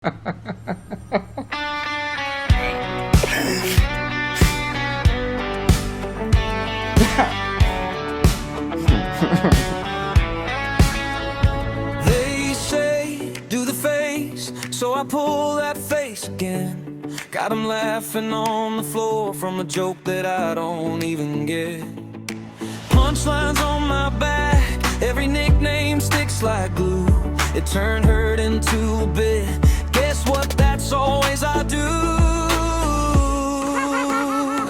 They say, do the face, so I pull that face again. Got 'em laughing on the floor from a joke that I don't even get. Punchlines on my back, every nickname sticks like glue. It turned hurt into a bit. Guess what? That's always I do.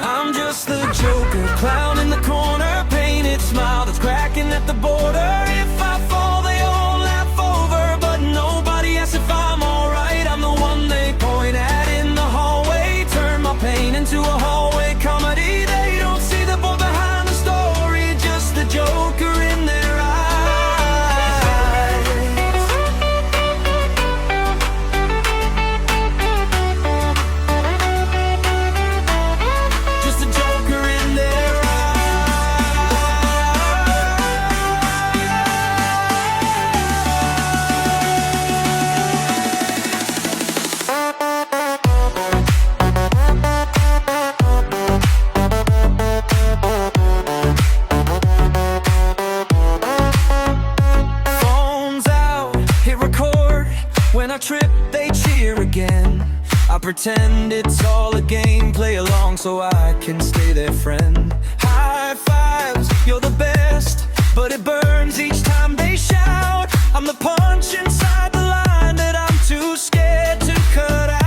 I'm just the Joker, clown in the corner, painted smile that's cracking at the border. If I fall, they all laugh over, but nobody asks if I'm alright. I'm the one they point at in the hallway, turn my pain into a hallway comedy. They don't see the boy behind the story, just the Joker in their eyes. Just the Joker in their phones out, hit record. When I trip, they cheer again. I pretend it's all a game, play along so I can stay their friend. High fives, you're the best, but it burns each time they shout. I'm the punch inside the line that I'm too scared to cut out.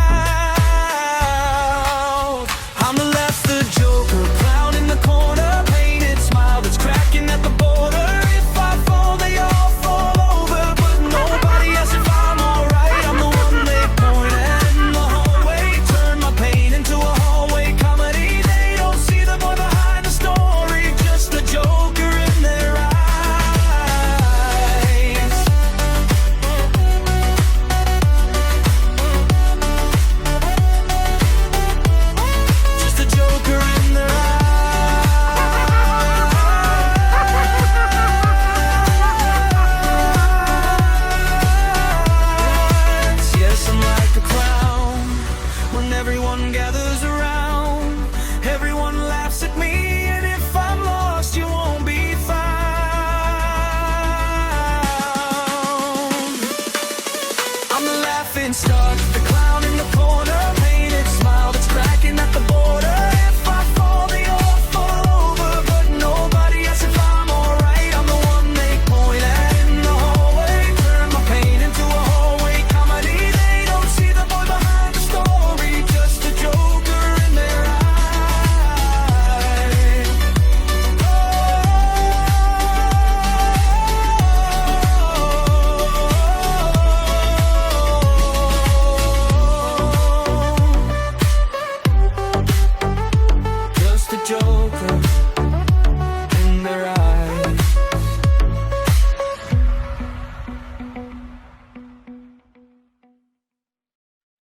I'm the left, the Joker, clown in the corner, painted smile that's cracking at the border. If I fall, they all fall over, but nobody asks if I'm alright. I'm the one they point at in the hallway, turn my pain into a hallway comedy. They don't see the boy behind the story, just the Joker in their eyes. Just the Joker in their eyes. Yes, I'm like a clown when everyone gathers around. Everyone laughs at me, and if I'm lost, you won't be found. I'm the laughing stock, the